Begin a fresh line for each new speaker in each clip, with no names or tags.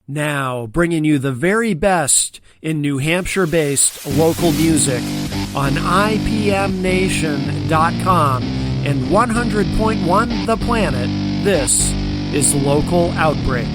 Now, bringing you the very best in New Hampshire-based local music on IPMNation.com and 100.1 The Planet, this is Local Outbreak.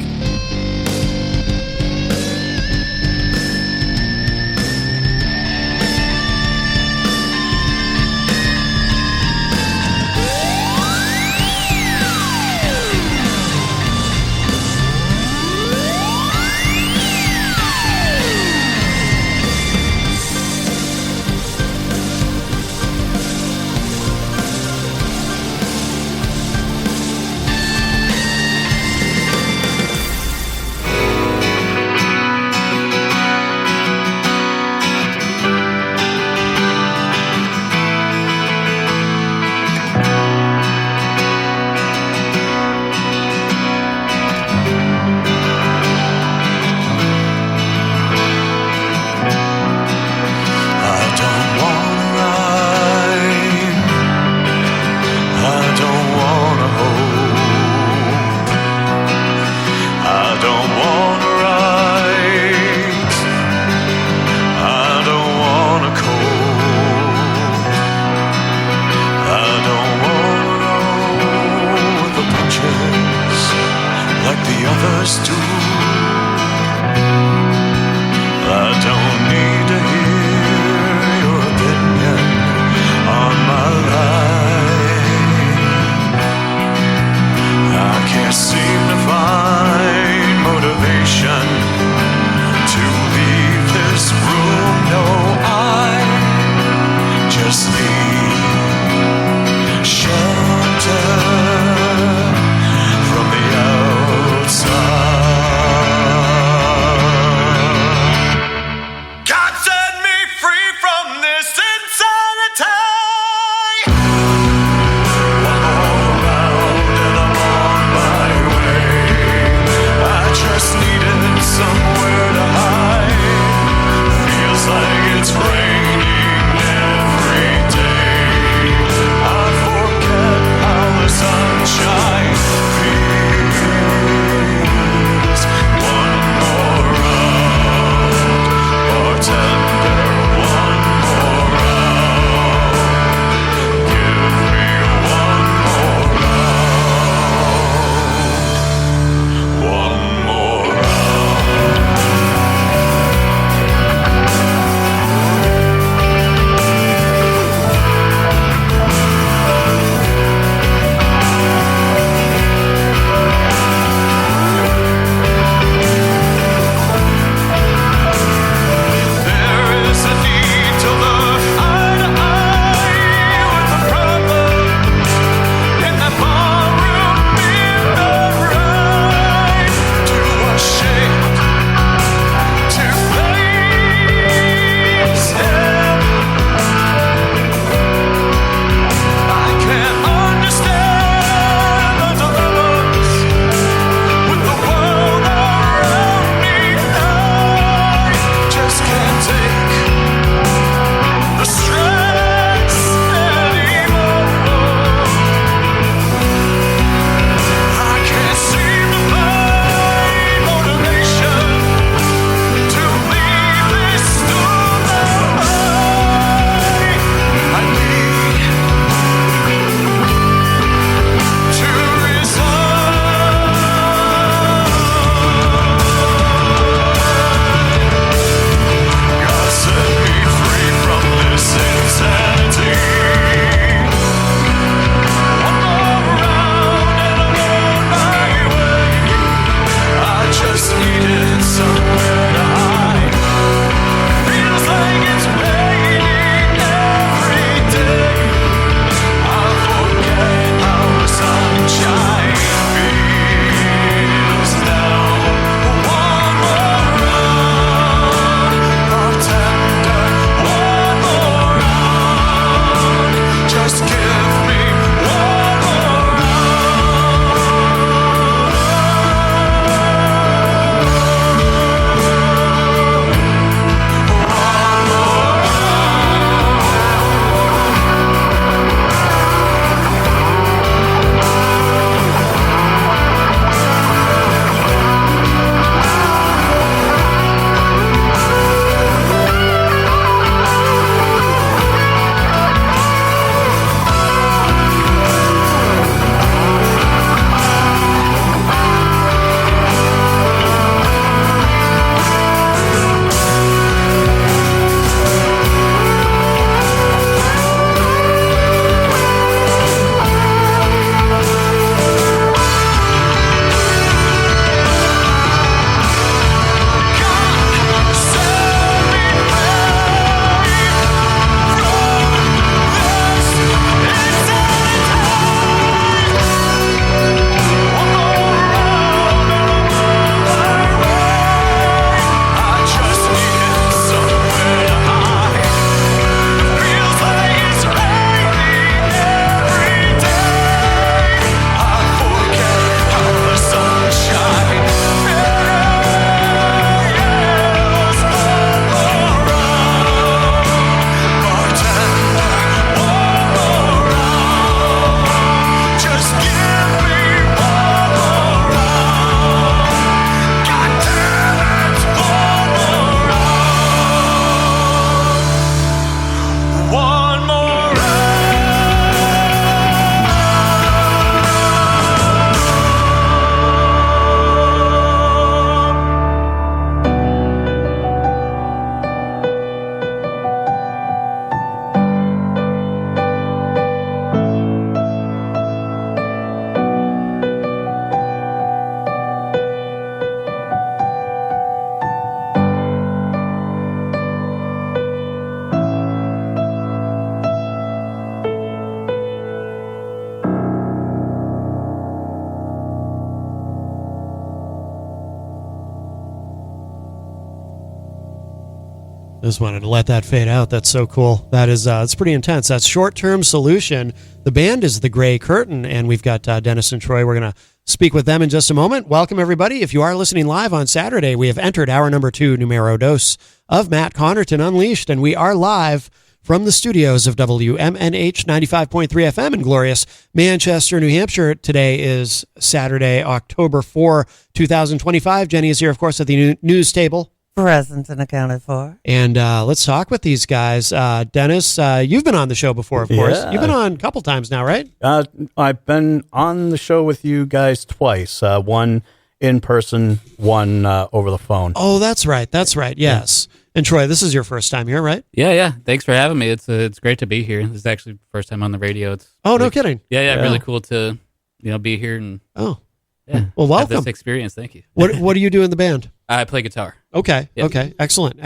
Just wanted to let that fade out. That's so cool. That is, it's pretty intense. That's Short-Term Solution. The band is The Gray Curtain, and we've got Dennis and Troy. We're going to speak with them in just a moment. Welcome, everybody. If you are listening live on Saturday, we have entered hour number 2, numero dos, of Matt Connerton Unleashed, and we are live from the studios of WMNH 95.3 FM in glorious Manchester, New Hampshire. Today is Saturday, October 4, 2025. Jenny is here, of course, at the news table.
Present and accounted for.
And let's talk with these guys. Dennis, you've been on the show before, of course.
Yeah.
You've been on a couple times now, right?
I've been on the show with you guys twice. One in person, one over the phone.
Oh, that's right. That's right. Yes. Yeah. And Troy, this is your first time here, right?
Yeah. Thanks for having me. It's great to be here. This is actually the first time on the radio.
No kidding.
Yeah. Really cool to be here and
well,
have
welcome.
this experience. Thank you.
What do you do in the band?
I play guitar.
Okay.
Yep.
Okay. Excellent.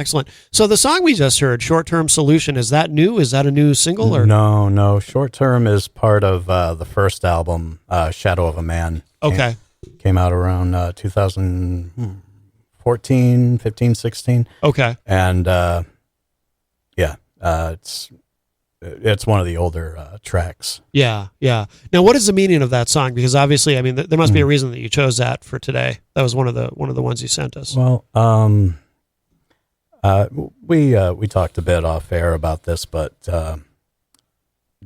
So the song we just heard, Short-Term Solution, is that new? Is that a new single? Or
No. Short Term is part of the first album, Shadow of a Man.
Okay.
Came out around 2014, 15, 16.
Okay.
And it's one of the older tracks.
Yeah. Now, what is the meaning of that song? Because obviously, I mean, there must be a reason that you chose that for today. That was one of the ones you sent us.
Well, we talked a bit off air about this, but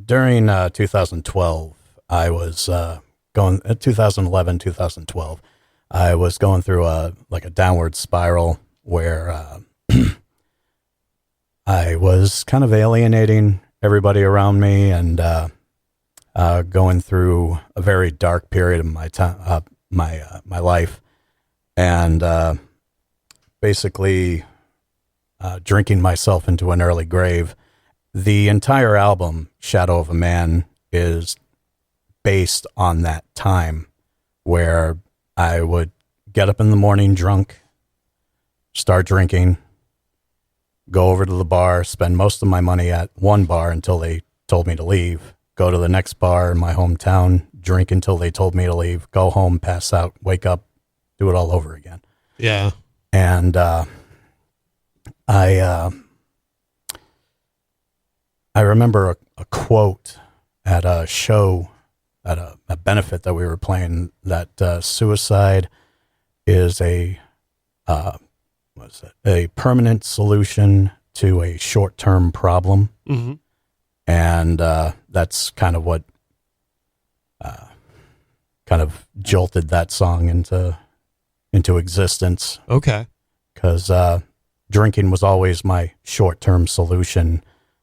during 2012, I was 2011, 2012, I was going through a downward spiral where I was kind of alienating everybody around me and going through a very dark period of my time, my life, and basically drinking myself into an early grave. The entire album, Shadow of a Man, is based on that time where I would get up in the morning drunk, start drinking, go over to the bar, spend most of my money at one bar until they told me to leave, go to the next bar in my hometown, drink until they told me to leave, go home, pass out, wake up, do it all over again.
Yeah.
And I remember a quote at a show, at a benefit that we were playing, that suicide is a permanent solution to a short-term problem.
Mm-hmm.
And that's kind of what kind of jolted that song into existence.
Okay.
Because drinking was always my short-term solution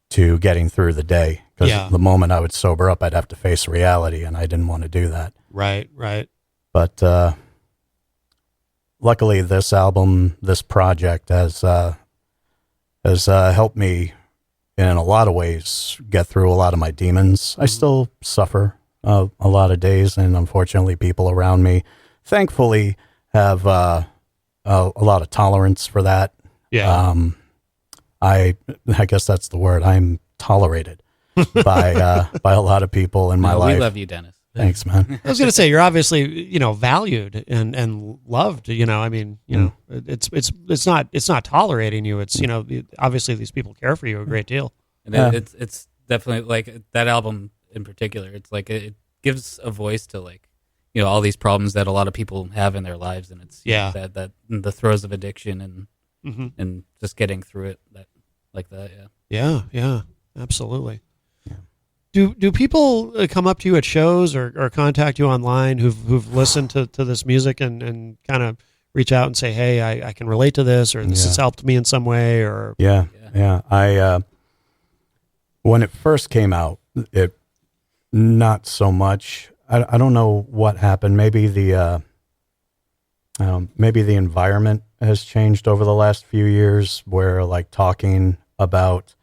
to getting through the day. Because the moment I would sober up, I'd have to face reality, and I didn't want to do that.
Right.
But luckily, this album, this project has helped me in a lot of ways get through a lot of my demons. Mm-hmm. I still suffer a lot of days, and unfortunately, people around me, thankfully, have a lot of tolerance for that.
Yeah.
I guess that's the word. I'm tolerated by a lot of people in my life.
We love you, Dennis.
Thanks, man.
I was going to say, you're obviously, valued and loved, I mean, it's not tolerating you. It's, obviously these people care for you a great deal.
And it's definitely like that album in particular. It's like, it gives a voice to all these problems that a lot of people have in their lives. And it's that the throes of addiction and,
mm-hmm.
and just getting through it like that.
Yeah, absolutely. Do people come up to you at shows or contact you online who've listened to this music and kind of reach out and say, hey, I can relate to this, or this has helped me in some way? Or
Yeah. I when it first came out, it not so much. I don't know what happened. Maybe the environment has changed over the last few years, where talking about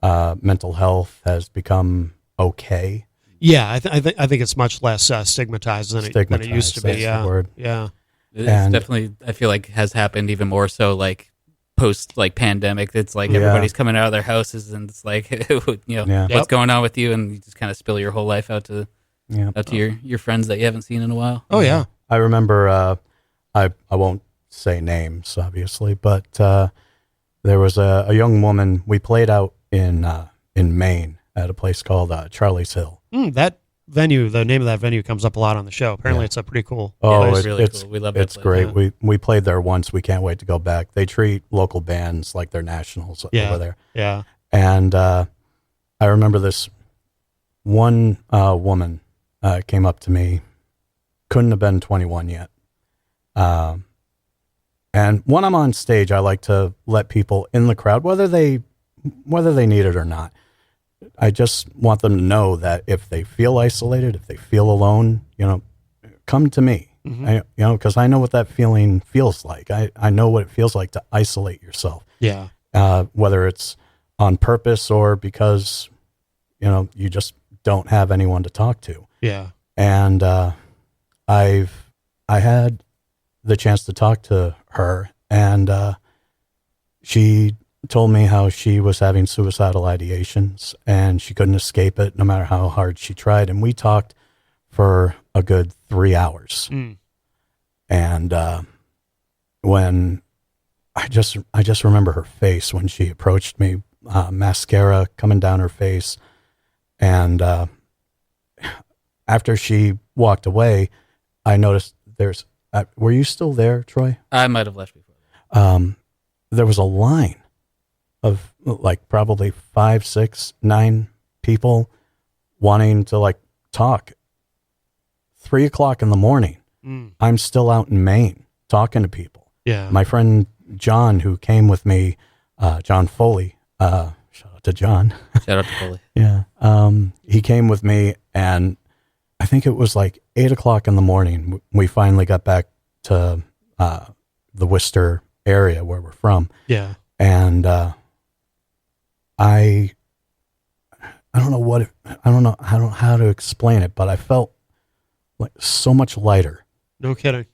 mental health has become okay.
Yeah, I think it's much less stigmatized than it used to be.
That's the word.
Yeah.
It's definitely, I feel like, has happened even more so post pandemic. It's everybody's coming out of their houses, and it's what's going on with you, and you just kind of spill your whole life out to your friends that you haven't seen in a while.
Oh yeah.
I remember I won't say names, obviously, but there was a young woman. We played out in Maine at a place called Charlie's Hill.
That venue, the name of that venue comes up a lot on the show. Apparently, it's a pretty cool.
It's really cool. We love it.
It's great. Yeah. We played there once. We can't wait to go back. They treat local bands like they're nationals over there.
Yeah.
And I remember this one woman came up to me. Couldn't have been 21 yet. And when I'm on stage, I like to let people in the crowd, whether they need it or not. I just want them to know that if they feel isolated, if they feel alone, come to me. Mm-hmm. Because I know what that feeling feels like. I know what it feels like to isolate yourself.
Yeah.
Whether it's on purpose or because, you just don't have anyone to talk to.
Yeah.
And I had the chance to talk to her, and she told me how she was having suicidal ideations and she couldn't escape it no matter how hard she tried. And we talked for a good 3 hours. And when I just remember her face when she approached me, mascara coming down her face. And after she walked away, I noticed were you still there, Troy?
I might have left before.
There was a line of like probably 5, 6, 9 people wanting to talk. 3:00 in the morning. I'm still out in Maine talking to people.
Yeah.
My friend John, who came with me, John Foley, shout out to John.
Shout out to Foley.
Yeah. He came with me, and I think it was like 8:00 in the morning. We finally got back to the Worcester area where we're from.
Yeah.
And I don't know how to explain it, but I felt like so much lighter.
No kidding.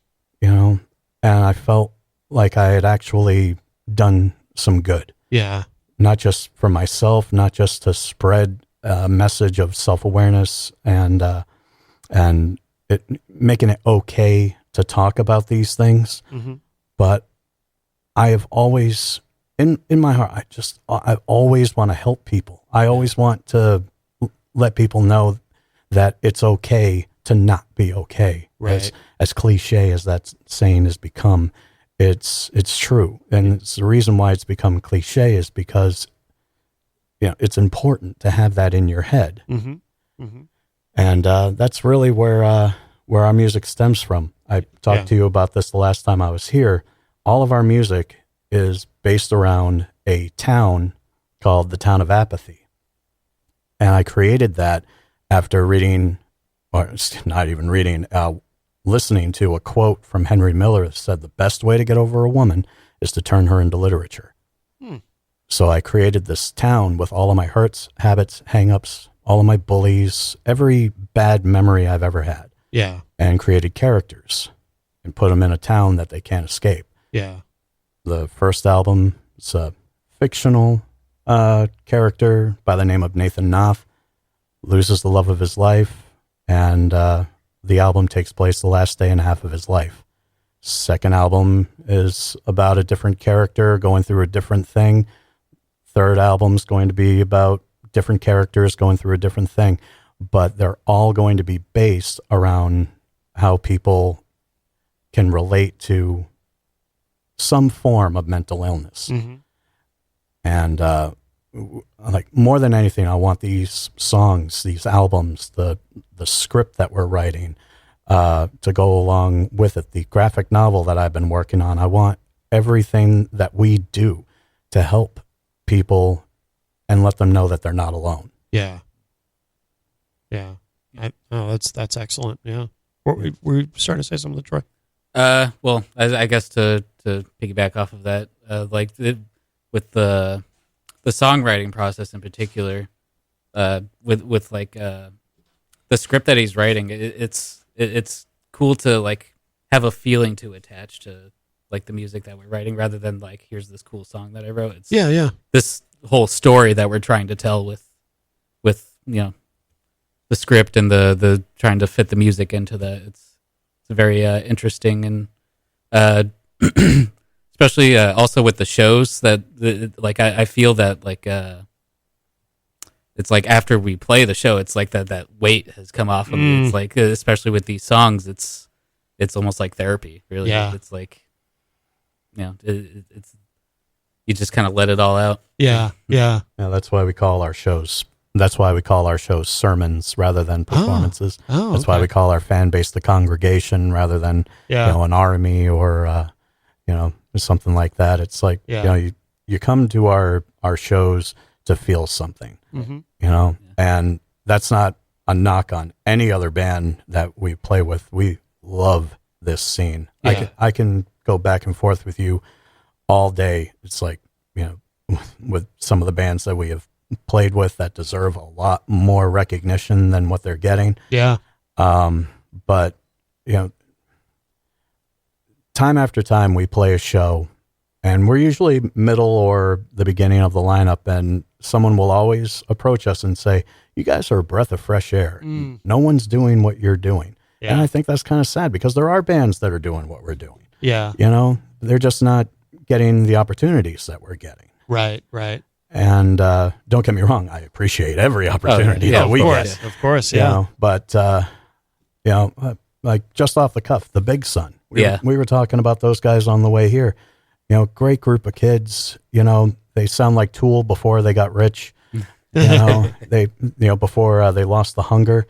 And I felt like I had actually done some good.
Yeah.
Not just for myself, not just to spread a message of self-awareness and making it okay to talk about these things. Mm-hmm. But I have always, in my heart, I always want to help people. I always want to let people know that it's okay to not be okay.
Right.
As cliche as that saying has become, it's true. And it's the reason why it's become cliche is because, it's important to have that in your head.
Mm-hmm. Mm-hmm.
And that's really where our music stems from. I talked to you about this the last time I was here. All of our music is based around a town called the Town of Apathy. And I created that after reading, or not even reading, listening to a quote from Henry Miller that said, the best way to get over a woman is to turn her into literature. So I created this town with all of my hurts, habits, hang-ups, all of my bullies, every bad memory I've ever had.
Yeah.
And created characters and put them in a town that they can't escape.
Yeah.
The first album is a fictional character by the name of Nathan Knopf, loses the love of his life, and the album takes place the last day and a half of his life. Second album is about a different character going through a different thing. Third album's going to be about different characters going through a different thing, but they're all going to be based around how people can relate to some form of mental illness. Mm-hmm. And more than anything, I want these songs, these albums, the script that we're writing to go along with it, the graphic novel that I've been working on. I want everything that we do to help people and let them know that they're not alone.
Yeah. Yeah. That's excellent. Yeah. Were you starting to say something, Troy?
Well, I guess to piggyback off of that, with the songwriting process in particular, with the script that he's writing, it's cool to have a feeling to attach to the music that we're writing, rather than here's this cool song that I wrote. It's this whole story that we're trying to tell with the script and the trying to fit the music into that. It's very interesting, and especially also with the shows that like I feel that like it's like after we play the show, it's like that weight has come off of me. It's like especially with these songs, it's almost like therapy. Really, it's like it's you just kind of let it all out.
Yeah.
That's why we call our shows. That's why we call our shows sermons rather than performances. That's why we call our fan base the congregation rather than an army or something like that. It's like you come to our shows to feel something, and that's not a knock on any other band that we play with. We love this scene. I can go back and forth with you all day. It's like with some of the bands that we have played with that deserve a lot more recognition than what they're getting. But time after time we play a show and we're usually middle or the beginning of the lineup, and someone will always approach us and say, you guys are a breath of fresh air. No one's doing what you're doing. And I think that's kind of sad because there are bands that are doing what we're doing. They're just not getting the opportunities that we're getting.
Right.
And don't get me wrong, I appreciate every opportunity that we get.
Of course,
But like just off the cuff, the Big Sun. We were talking about those guys on the way here. Great group of kids. They sound like Tool before they got rich. They before they lost the hunger.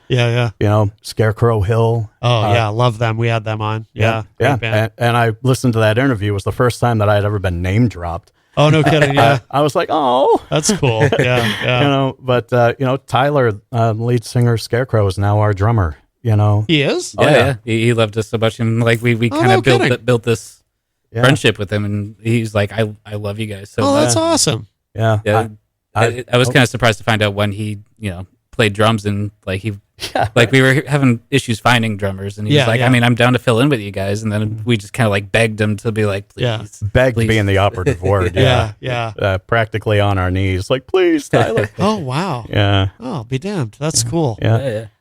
Scarecrow Hill.
Love them. We had them on.
And I listened to that interview. It was the first time that I had ever been name dropped.
Oh, no kidding. Yeah.
I was like, oh,
that's cool. Yeah.
But Tyler, lead singer Scarecrow, is now our drummer.
He is.
He loved us so much, and like we kind of built this friendship with him, and he's like, I love you guys so much.
Oh, that's awesome.
I was kind of surprised to find out when he played drums, and like like we were having issues finding drummers, and he was like, I mean, I'm down to fill in with you guys, and then we just kind of like begged him to be like, please,
begged being the operative word. Practically on our knees, like, please, Tyler.
Oh wow.
Yeah.
Oh, be damned. That's cool.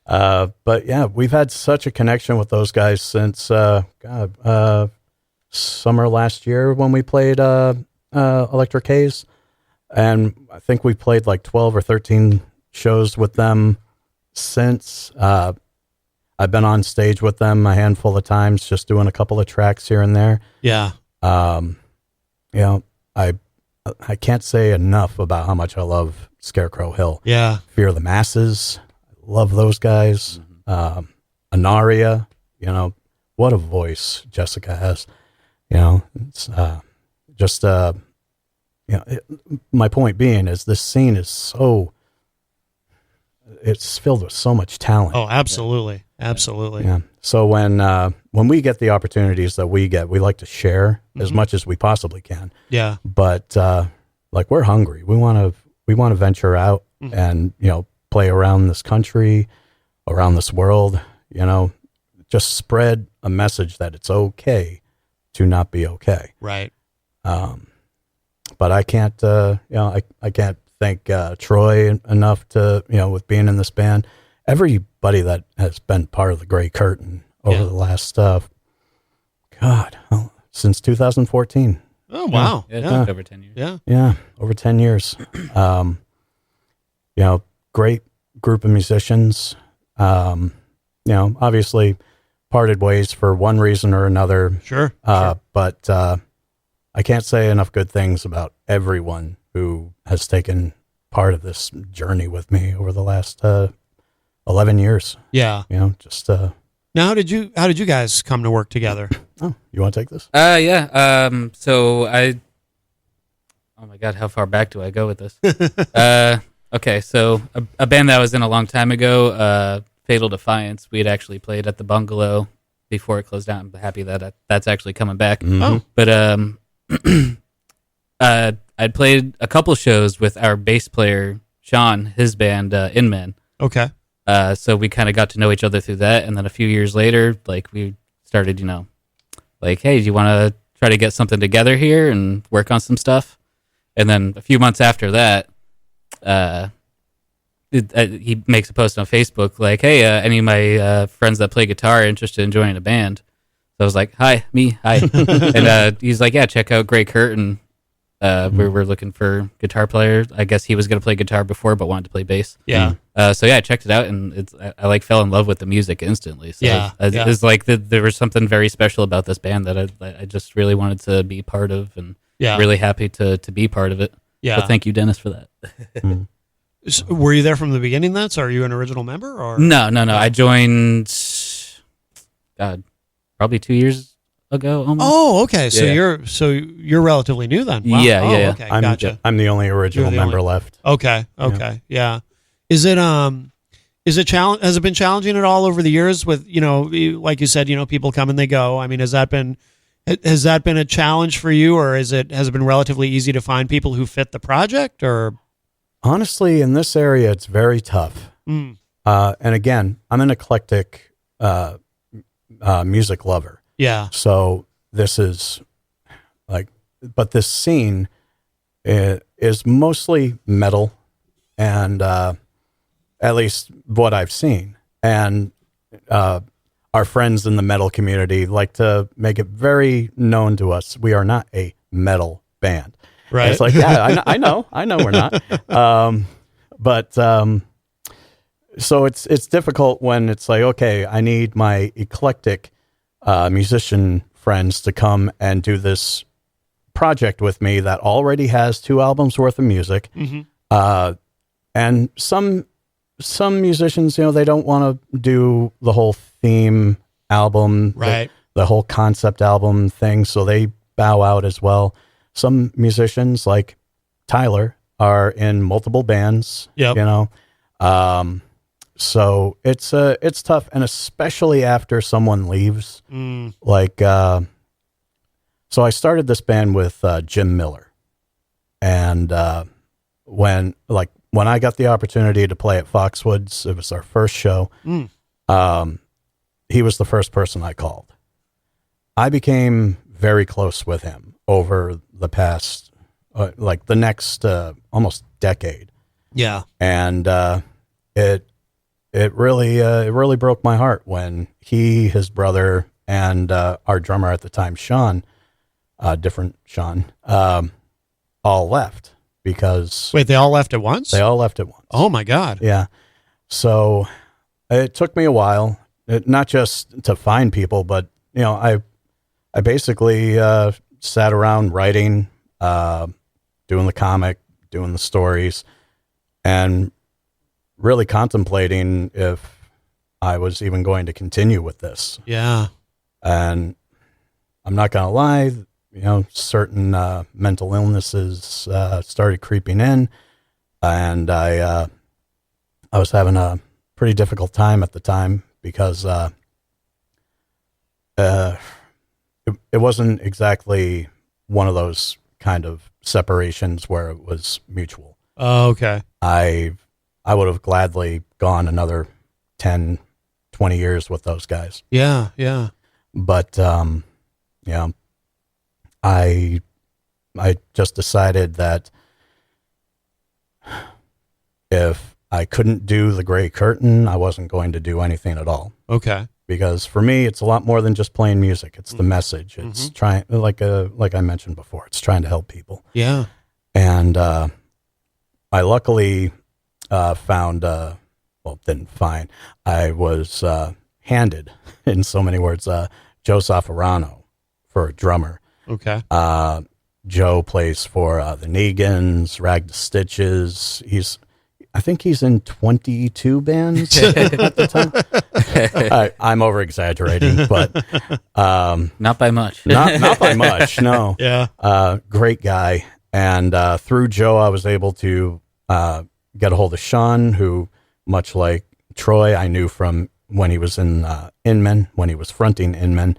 But we've had such a connection with those guys since summer last year when we played Electric Haze, and I think we played like 12 or 13 shows with them since. I've been on stage with them a handful of times, just doing a couple of tracks here and there. I can't say enough about how much I love Scarecrow Hill. Fear the Masses, love those guys. Anaria, what a voice Jessica has. It's just my point being is this scene is it's filled with so much talent.
Oh, absolutely.
Yeah. So when we get the opportunities that we get, we like to share as much as we possibly can. But like we're hungry. We want to venture out and play around this country, around this world. Just spread a message that it's okay to not be okay.
Right.
But I can't, I can't thank Troy enough to, with being in this band. Everybody that has been part of the Gray Curtain over the last, since 2014.
Oh, wow.
Over 10 years.
Yeah, over 10 years. Great group of musicians. Obviously parted ways for one reason or another.
Sure.
But I can't say enough good things about everyone who has taken part of this journey with me over the last 11 years.
Yeah.
Just
now, how did you guys come to work together?
Oh, you want to take this?
So oh my God, how far back do I go with this? Okay, so a band that I was in a long time ago, Fatal Defiance, we had actually played at the Bungalow before it closed down. I'm happy that that's actually coming back.
Oh.
But I'd played a couple shows with our bass player, Sean, his band, Inman.
Okay.
So we kind of got to know each other through that. And then a few years later, like we started, like, hey, do you want to try to get something together here and work on some stuff? And then a few months after that, he makes a post on Facebook like, hey, any of my friends that play guitar are interested in joining a band. I was like, hi. And he's like, yeah, check out Grey Curtain. We were looking for guitar player. I guess he was going to play guitar before, but wanted to play bass.
Yeah.
So yeah, I checked it out, and I like fell in love with the music instantly. So
Yeah.
it's like there was something very special about this band that I just really wanted to be part of, and really happy to be part of it.
Yeah.
So thank you, Dennis, for that.
So were you there from the beginning then? So are you an original member or?
No. I joined, God, probably 2 years ago almost.
Oh, okay. So
Yeah.
you're relatively new then. Wow.
Yeah,
oh,
yeah.
Okay, gotcha.
I'm the only original
You're the
member
only-
left.
Okay. Yeah. Is it has it been challenging at all over the years with, like you said, people come and they go. I mean, has that been a challenge for you, or has it been relatively easy to find people who fit the project, or?
Honestly, in this area, it's very tough. And again, I'm an eclectic music lover.
Yeah.
So this is but this scene is mostly metal, and at least what I've seen. And our friends in the metal community like to make it very known to us, we are not a metal band.
Right.
And it's like, yeah, I know we're not. So it's difficult when it's like, okay, I need my eclectic musician friends to come and do this project with me that already has 2 albums worth of music. And some musicians, they don't want to do the whole theme album,
Right.
the whole concept album thing, so they bow out as well. Some musicians, like Tyler, are in multiple bands.
Yep.
So it's tough, and especially after someone leaves. So I started this band with Jim Miller, and when I got the opportunity to play at Foxwoods, it was our first show. He was the first person I called. I became very close with him over the past, the next almost decade.
Yeah.
And it really broke my heart when he, his brother, and our drummer at the time, Sean, different Sean, all left because
Wait, they all left at once?
they all left at once.
Oh my God.
Yeah. So it took me a while, not just to find people, but I basically sat around writing, doing the comic, doing the stories, and really contemplating if I was even going to continue with this.
Yeah.
And I'm not going to lie, certain mental illnesses started creeping in, and I was having a pretty difficult time at the time because it wasn't exactly one of those kind of separations where it was mutual.
Oh, okay.
I would have gladly gone another 10, 20 years with those guys.
Yeah. Yeah.
But, I just decided that if I couldn't do the Grey Curtain, I wasn't going to do anything at all.
Okay.
Because for me, it's a lot more than just playing music. It's the message. It's trying, like I mentioned before, it's trying to help people.
Yeah.
And I luckily found, didn't find, I was handed, in so many words, Joe Saffarano for a drummer.
Okay.
Joe plays for the Negans, Rag to Stitches. I think he's in 22 bands at the time. I'm over exaggerating, but
Not by much.
not by much. No.
Yeah.
Great guy. And through Joe, I was able to get a hold of Sean, who, much like Troy, I knew from when he was in Inman, when he was fronting Inman.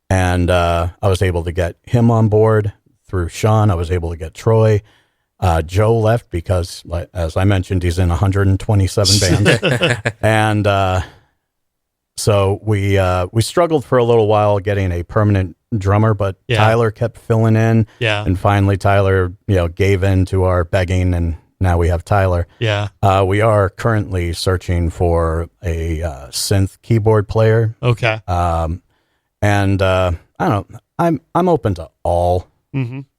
And I was able to get him on board. Through Sean, I was able to get Troy. Joe left because, as I mentioned, he's in 127 bands. And so we struggled for a little while getting a permanent drummer, but Tyler kept filling in.
Yeah.
And finally, Tyler, gave in to our begging, and now we have Tyler.
Yeah.
We are currently searching for a synth keyboard player.
Okay.
And I don't know, I'm open to all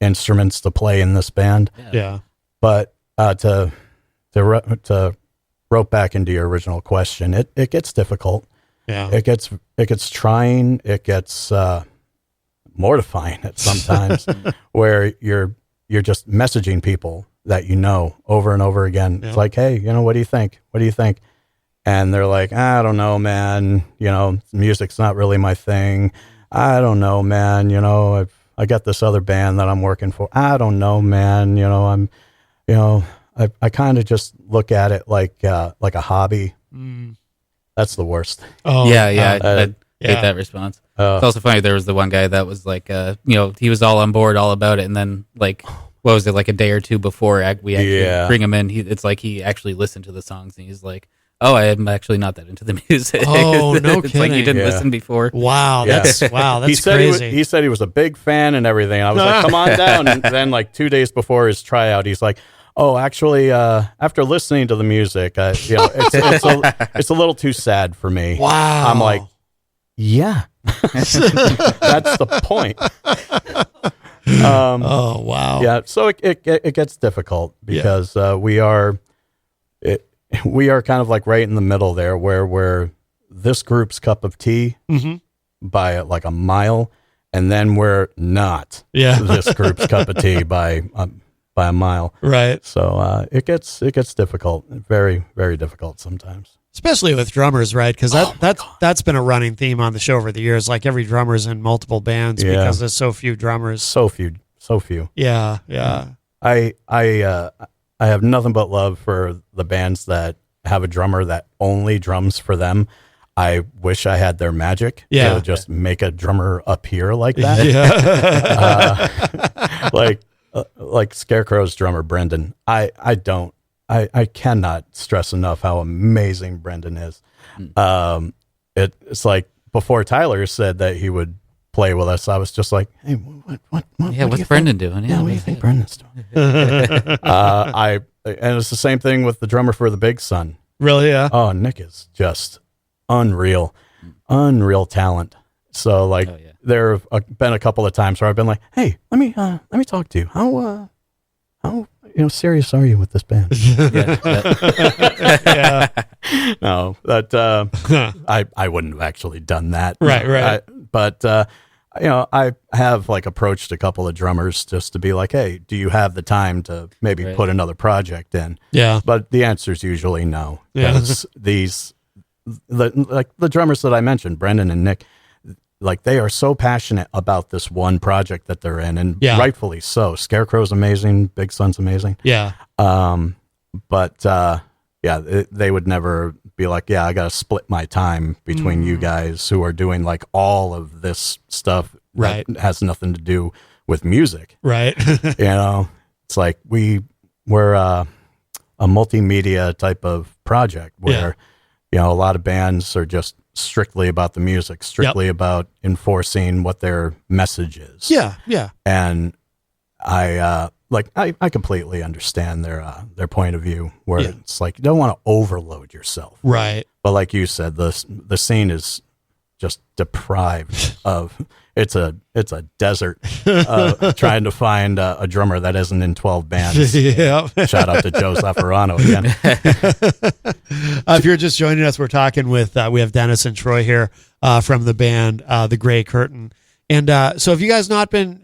instruments to play in this band.
Yeah.
But to rope back into your original question, it gets difficult.
Yeah.
It gets trying. It gets mortifying at sometimes, where you're just messaging people that you know over and over again.
Yeah.
It's like, hey, what do you think? What do you think? And they're like, I don't know, man. Music's not really my thing. I don't know, man. I got this other band that I'm working for. I don't know, man. I kind of just look at it like a hobby. That's the worst.
Oh,
yeah. I hate that response.
Oh.
It's also funny. There was the one guy that was like, he was all on board, all about it, and then like, what was it, like a day or two before we actually bring him in? It's like he actually listened to the songs, and he's like, "Oh, I am actually not that into the music."
Oh, no
it's
kidding.
like you didn't listen before.
Wow, that's crazy.
He said he was a big fan and everything. I was like, come on down. And then like 2 days before his tryout, he's like, oh, actually, after listening to the music, it's a little too sad for me.
Wow.
I'm like, yeah, that's the point.
Oh, wow.
Yeah, so it gets difficult because we are kind of like right in the middle there, where we're this group's cup of tea by like a mile, and then we're not this group's cup of tea by a mile.
Right.
So it gets difficult, very, very difficult sometimes.
Especially with drummers, right? Because that's been a running theme on the show over the years. Like every drummer's in multiple bands because there's so few drummers.
So few.
Yeah, yeah.
I have nothing but love for the bands that have a drummer that only drums for them. I wish I had their magic to just make a drummer appear like that.
Yeah.
Like Scarecrow's drummer Brendan. I cannot stress enough how amazing Brendan is. It's like before Tyler said that he would play with us, I was just like, hey, what
What's Brendan doing?
Yeah, what do you think Brendan's doing? And it's the same thing with the drummer for the Big Sun.
Really? Yeah.
Oh, Nick is just unreal talent. So like, there have been a couple of times where I've been like, hey, let me talk to you. How serious are you with this band? No, that I wouldn't have actually done that.
Right.
But I have like approached a couple of drummers just to be like, hey, do you have the time to maybe put another project in?
Yeah.
But the answer is usually no.
Yeah.
Because the drummers that I mentioned, Brendan and Nick, like they are so passionate about this one project that they're in, and rightfully so. Scarecrow's amazing, Big Sun's amazing.
Yeah.
But they would never be like, I got to split my time between you guys who are doing like all of this stuff that has nothing to do with music.
Right.
It's like we're a multimedia type of project where, a lot of bands are just strictly about the music, strictly about enforcing what their message is.
Yeah. Yeah.
And I completely understand their point of view, where it's like you don't want to overload yourself,
right?
But like you said, the scene is just deprived of. It's a desert trying to find a drummer that isn't in 12 bands. Shout out to Joe Zaffarano again.
If you're just joining us, we're talking with we have Dennis and Troy here from the band The Gray Curtain, and so have you guys not been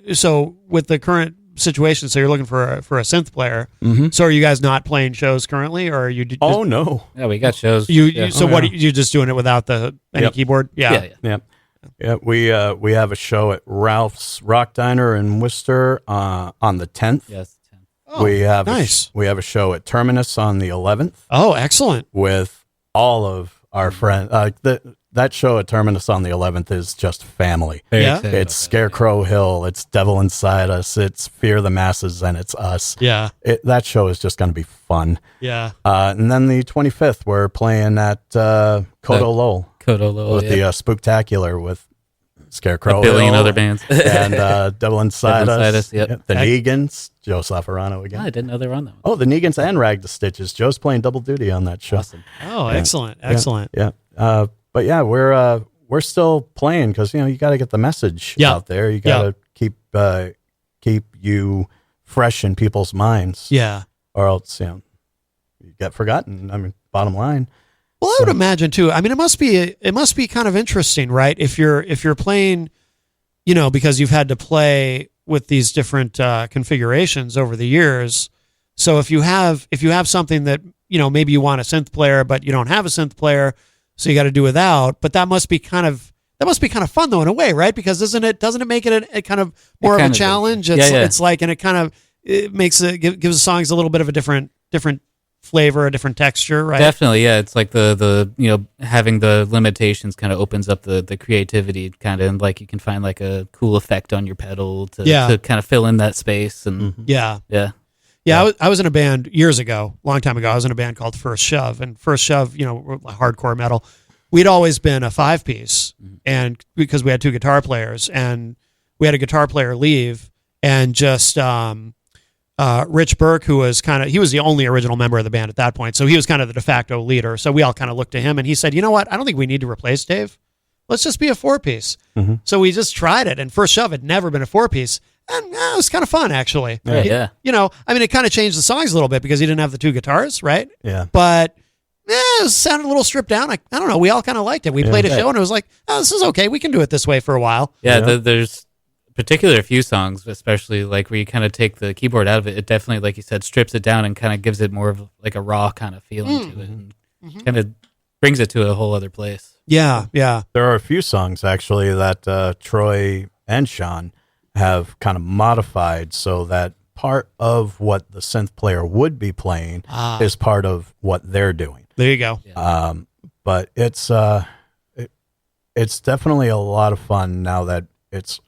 with the current situation? So you're looking for a synth player. Mm-hmm. So are you guys not playing shows currently, or are you?
Oh no,
yeah, we got shows.
What are you just doing it without any keyboard? Yeah.
Yeah, we have a show at Ralph's Rock Diner in Worcester on the 10th.
Yes, 10th.
Oh,
we have
nice.
We have a show at Terminus on the 11th.
Oh, excellent!
With all of our friends. That show at Terminus on the 11th is just family. It's Scarecrow Hill. It's Devil Inside Us. It's Fear the Masses, and it's us.
Yeah,
that show is just going to be fun.
Yeah.
And then the 25th, we're playing at Kodo Lowell. With the Spooktacular with Scarecrow,
a billion other bands,
and Devil Inside Us.
Yep.
The Negans, Joe Saffarano again.
I didn't know they were on that one.
Oh, the Negans and Rag the Stitches. Joe's playing double duty on that show.
Awesome.
Oh, excellent.
Yeah. But yeah, we're we're still playing because you got to get the message out there. You got to keep you fresh in people's minds.
Yeah.
Or else you get forgotten. I mean, bottom line.
Well, I would imagine too. I mean, it must be kind of interesting, right? If you're playing, because you've had to play with these different configurations over the years. So if you have something that maybe you want a synth player, but you don't have a synth player, so you got to do without. But that must be kind of fun though in a way, right? Because doesn't it make it a kind of more of a challenge? It's like, and it gives the songs a little bit of a different flavor, a different texture, right?
Definitely, yeah. It's like the having the limitations kind of opens up the creativity, kind of, and like you can find like a cool effect on your pedal to kind of fill in that space, and
yeah. I was in a band years ago, long time ago. I was in a band called First Shove, and First Shove, hardcore metal. We'd always been a 5-piece, and because we had 2 guitar players, and we had a guitar player leave, and just Rich Burke, who was he was the only original member of the band at that point, so he was kind of the de facto leader. So we all kind of looked to him, and he said, "You know what? I don't think we need to replace Dave. Let's just be a 4-piece."
Mm-hmm.
So we just tried it, and First Shove had never been a 4-piece, and it was kind of fun actually.
Yeah.
I mean, it kind of changed the songs a little bit because he didn't have the 2 guitars, right?
Yeah.
But it sounded a little stripped down. I don't know. We all kind of liked it. We played a show, and it was like, "Oh, this is okay. We can do it this way for a while."
Yeah. There's particular few songs, especially like where you kind of take the keyboard out of it. It definitely, like you said, strips it down and kind of gives it more of like a raw kind of feeling to it, and kind of brings it to a whole other place.
Yeah.
There are a few songs actually that Troy and Sean have kind of modified so that part of what the synth player would be playing is part of what they're doing.
There you go.
Yeah.
But it's definitely a lot of fun now that it's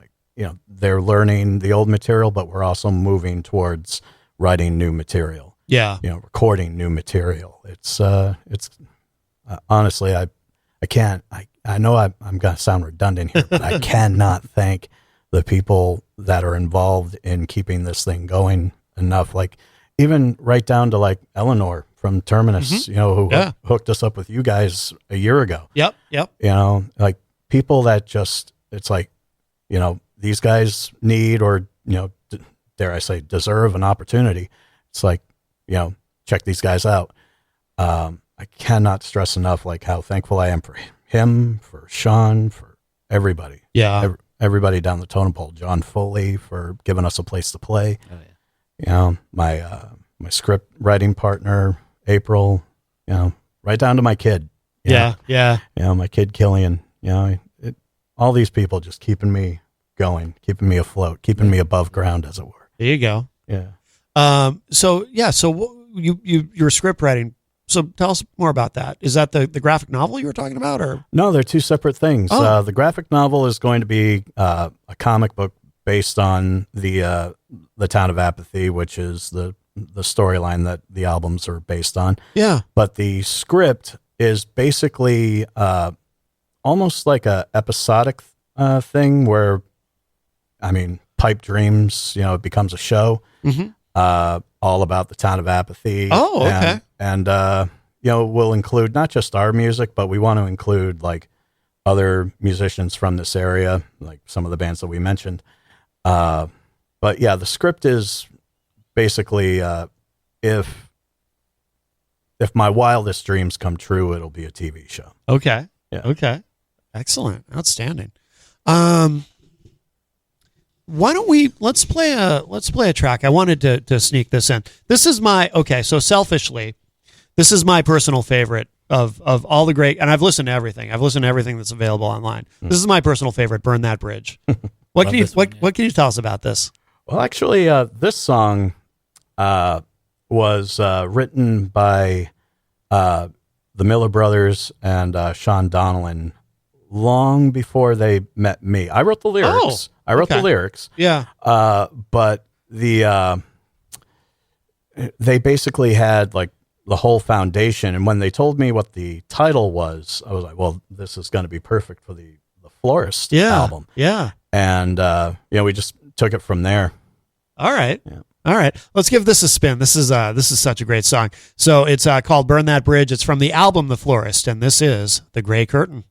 they're learning the old material, but we're also moving towards writing new material.
Yeah.
Recording new material. It's honestly, I know I'm going to sound redundant here, but I cannot thank the people that are involved in keeping this thing going enough. Like even right down to like Eleanor from Terminus, who hooked us up with you guys a year ago.
Yep.
Like people that just, it's like, these guys need, or, dare I say, deserve an opportunity. It's like, check these guys out. I cannot stress enough, like how thankful I am for him, for Sean, for everybody.
Yeah.
Everybody down the totem pole. John Foley for giving us a place to play.
Oh, yeah.
My script writing partner, April, right down to my kid.
Yeah.
My kid, Killian, all these people just keeping me going, keeping me afloat, keeping me above ground, as it were.
There you go.
Yeah.
So you're script writing. So tell us more about that. Is that the graphic novel you were talking about, or?
No, they're 2 separate things.
Oh.
The graphic novel is going to be a comic book based on the Town of Apathy, which is the storyline that the albums are based on.
Yeah.
But the script is basically almost like a episodic thing where, Pipe Dreams, it becomes a show.
Mm-hmm.
All about the Town of Apathy.
Oh, okay.
And we'll include not just our music, but we want to include like other musicians from this area, like some of the bands that we mentioned. But yeah, the script is basically if my wildest dreams come true, it'll be a TV show.
Okay.
Yeah.
Okay. Excellent. Outstanding. Why don't let's play a track. I wanted to sneak this in. This is so selfishly, this is my personal favorite of all the great, and I've listened to everything. I've listened to everything that's available online. This is my personal favorite, Burn That Bridge. What can you tell us about this?
Well, actually, this song was written by the Miller Brothers and Sean Donnellan long before they met me. I wrote the lyrics. The lyrics.
Yeah.
But they basically had like the whole foundation. And when they told me what the title was, I was like, well, this is going to be perfect for the Florist album.
Yeah.
And, we just took it from there.
All right.
Yeah.
All right. Let's give this a spin. This is such a great song. So it's called Burn That Bridge. It's from the album The Florist, and this is The Gray Curtain.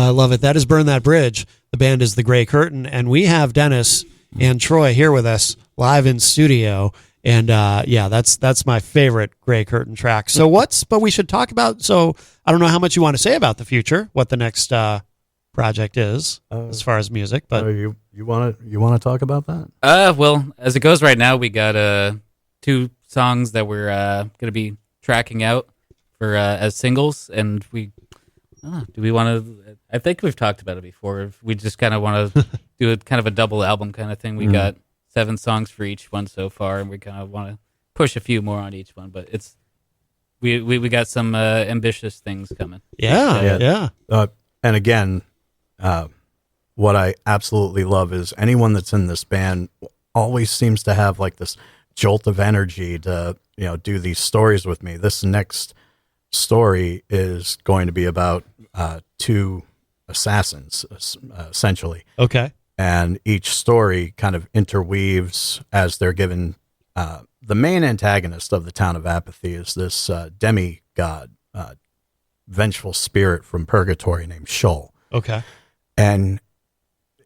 I love it. That is Burn That Bridge. The band is The Gray Curtain, and we have Dennis and Troy here with us live in studio. And that's my favorite Gray Curtain track. So but we should talk about, so I don't know how much you want to say about the future, what the next project is as far as music, but
you want to talk about that?
Well, as it goes right now, we got 2 songs that we're going to be tracking out for as singles, and do we want to? I think we've talked about it before. We just kind of want to do a kind of a double album kind of thing. We got 7 songs for each one so far, and we kind of want to push a few more on each one. But we got some ambitious things coming.
Yeah.
And again, what I absolutely love is anyone that's in this band always seems to have like this jolt of energy to do these stories with me. This next story is going to be about 2 assassins, essentially.
Okay.
And each story kind of interweaves as they're given. The main antagonist of the town of Apathy is this demigod, vengeful spirit from purgatory named Sheol.
Okay.
And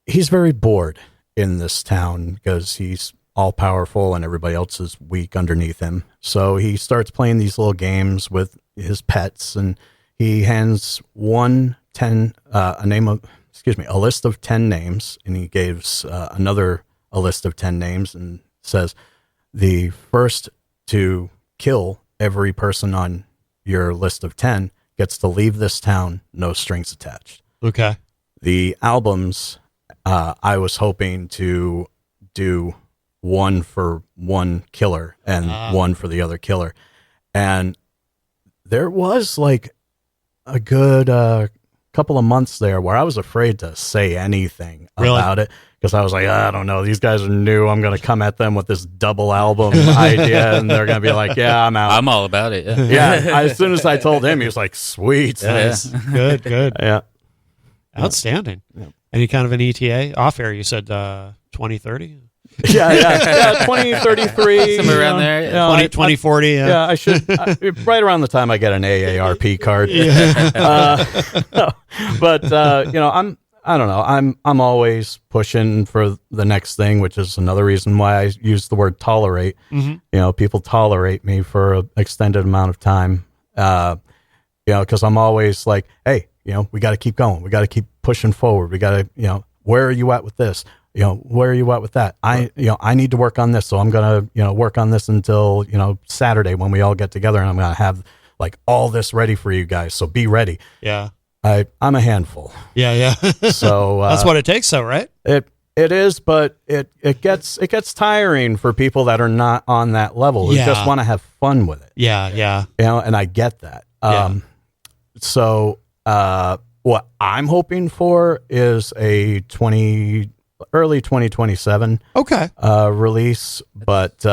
he's very bored in this town because he's all powerful and everybody else is weak underneath him. So he starts playing these little games with his pets, and he hands a list of 10 names, and he gives another a list of 10 names and says, the first to kill every person on your list of 10 gets to leave this town, no strings attached.
Okay.
The albums, I was hoping to do one for one killer and one for the other killer. And there was like a good couple of months there where I was afraid to say anything about it, because I was like, I don't know, these guys are new. I'm going to come at them with this double album idea, and they're going to be like, yeah, I'm out.
I'm all about it.
Yeah. As soon as I told him, he was like, sweet.
Nice. Good.
Yeah.
Outstanding. Yeah. Any kind of an ETA? Off air, you said 2030?
Yeah, 2033.
Somewhere around there.
Yeah. 2040.
Yeah, I should. Right around the time I get an AARP card. But I don't know. I'm always pushing for the next thing, which is another reason why I use the word tolerate. Mm-hmm. People tolerate me for an extended amount of time. Because I'm always like, hey, we got to keep going. We got to keep pushing forward. We got to, where are you at with this? Where are you at with that? I need to work on this. So I'm going to, work on this until, Saturday when we all get together, and I'm going to have like all this ready for you guys. So be ready.
Yeah.
I'm a handful.
Yeah.
So
that's what it takes though, right?
It is, but it gets tiring for people that are not on that level who just want to have fun with it.
Yeah.
And I get that. So what I'm hoping for is a early 2027 release, but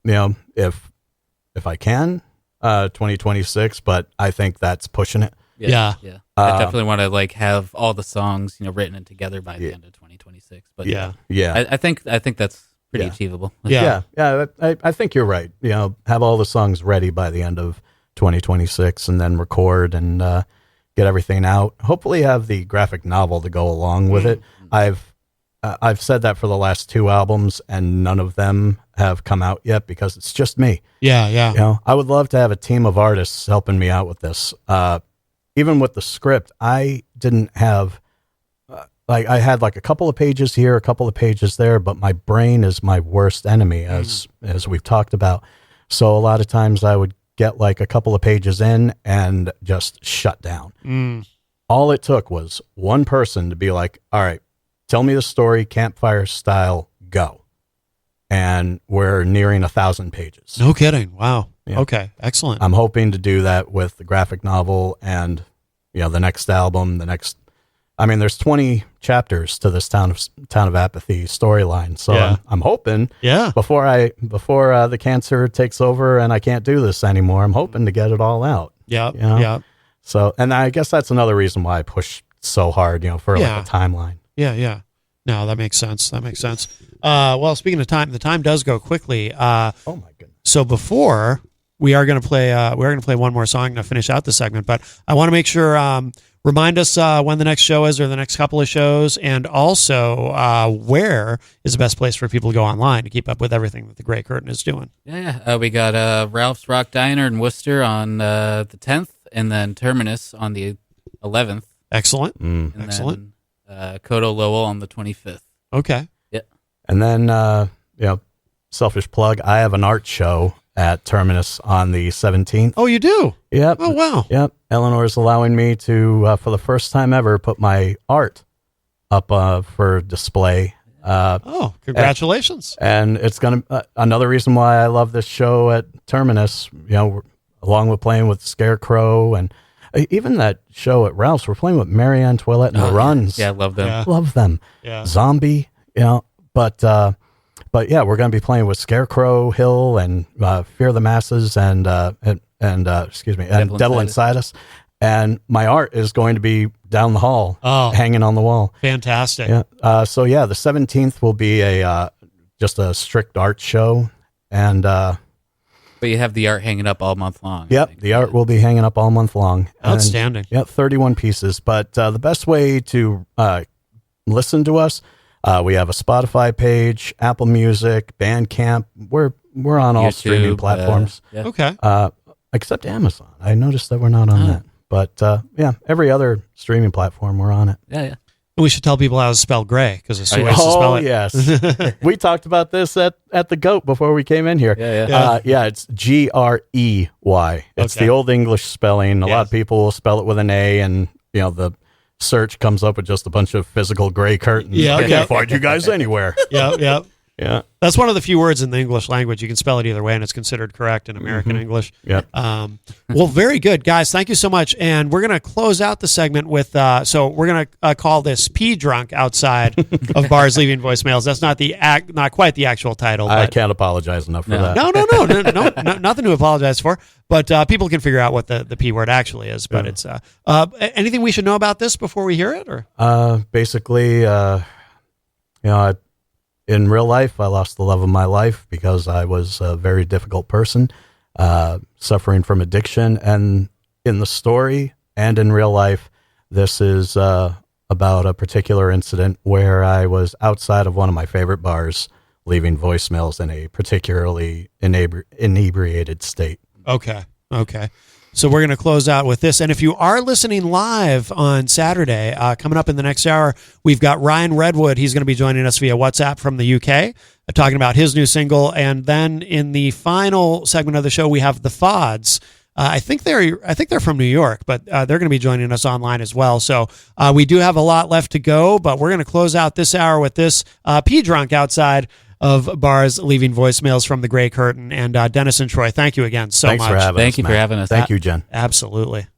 if I can 2026, but I think that's pushing it.
Yeah.
I definitely want to like have all the songs written and together by the end of 2026. But I think that's pretty achievable.
Yeah. I think you're right. Have all the songs ready by the end of 2026, and then record and get everything out. Hopefully, have the graphic novel to go along with it. I've said that for the last 2 albums, and none of them have come out yet because it's just me.
Yeah.
I would love to have a team of artists helping me out with this. Even with the script, I didn't have I had like a couple of pages here, a couple of pages there, but my brain is my worst enemy, as we've talked about. So a lot of times I would get like a couple of pages in and just shut down. All it took was one person to be like, all right, tell me the story, campfire style, go. And we're nearing 1,000 pages.
No kidding. Wow.
Yeah.
Okay. Excellent.
I'm hoping to do that with the graphic novel and, the next album, there's 20 chapters to this Town of Apathy storyline. So I'm hoping before the cancer takes over and I can't do this anymore, I'm hoping to get it all out.
Yeah.
So, and I guess that's another reason why I push so hard, for like a timeline.
Yeah. No, that makes sense. Well, speaking of time, the time does go quickly.
Oh my goodness.
So before we are going to play one more song to finish out the segment. But I want to make sure remind us when the next show is or the next couple of shows, and also where is the best place for people to go online to keep up with everything that the Grey Curtain is doing.
We got Ralph's Rock Diner in Worcester on the 10th, and then Terminus on the 11th.
Excellent.
And
Excellent.
Then Kodo Lowell on the 25th.
Okay.
Yeah.
And then, selfish plug, I have an art show at Terminus on the 17th.
Oh, you do?
Yep.
Oh, wow.
Yep. Eleanor's allowing me to, for the first time ever, put my art up for display.
Congratulations.
And it's going to, another reason why I love this show at Terminus, along with playing with Scarecrow and even that show at Ralph's, we're playing with Marianne Toilette and the Runs.
Yeah, I love them.
Yeah.
Love them.
Yeah.
Zombie, but yeah, we're going to be playing with Scarecrow, Hill, and Fear the Masses, and Devil Inside Us. And my art is going to be down the hall, hanging on the wall.
Fantastic.
Yeah. The 17th will be just a strict art show, and
but you have the art hanging up all month long.
Yep, the art will be hanging up all month long.
Outstanding.
Yep, 31 pieces. But the best way to listen to us, we have a Spotify page, Apple Music, Bandcamp. We're on all
YouTube,
streaming platforms.
Yeah.
Okay.
Except Amazon. I noticed that we're not on that. But every other streaming platform, we're on it.
Yeah.
We should tell people how to spell Grey, because it's two ways to spell it.
Yes. We talked about this at the GOAT before we came in here.
Yeah.
It's Grey. It's the old English spelling. A lot of people will spell it with an A, and the search comes up with just a bunch of physical gray curtains. I can't find you guys anywhere. Yeah.
That's one of the few words in the English language. You can spell it either way, and it's considered correct in American English.
Yep.
Well, very good, guys. Thank you so much. And we're going to close out the segment with, so we're going to call this Pee Drunk Outside of Bars Leaving Voicemails. That's not quite the actual title.
I can't apologize enough for that.
No, nothing to apologize for. But people can figure out what the P word actually is. But it's anything we should know about this before we hear it? Or
basically, in real life, I lost the love of my life because I was a very difficult person, suffering from addiction. And in the story and in real life, this is about a particular incident where I was outside of one of my favorite bars, leaving voicemails in a particularly inebriated state.
Okay. So we're going to close out with this. And if you are listening live on Saturday, coming up in the next hour, we've got Ryan Redwood. He's going to be joining us via WhatsApp from the UK, talking about his new single. And then in the final segment of the show, we have the Fods. I think they're from New York, but they're going to be joining us online as well. So we do have a lot left to go, but we're going to close out this hour with this Pee Drunk Outside of Bars Leaving Voicemails from the Grey Curtain. And Dennis and Troy, thank you again so much.
Thank you for having us.
Thank you, Jen.
Absolutely.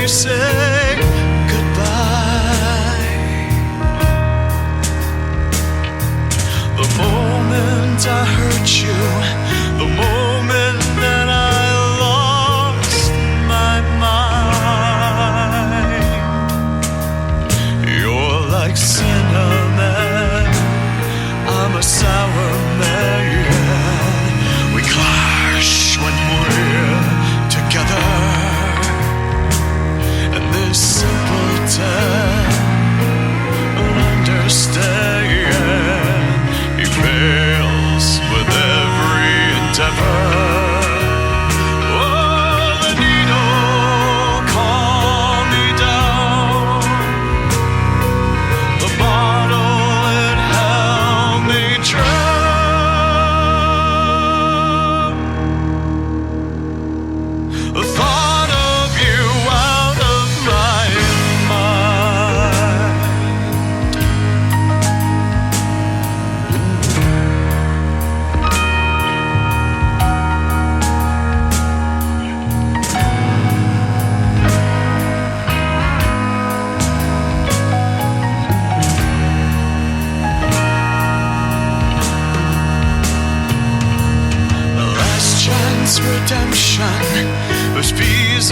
Say goodbye. The moment I hurt you, the moment that I lost my mind. You're like cinnamon, I'm a sour man. We clash when we're together. Simpleton, understand, he fails with every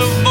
of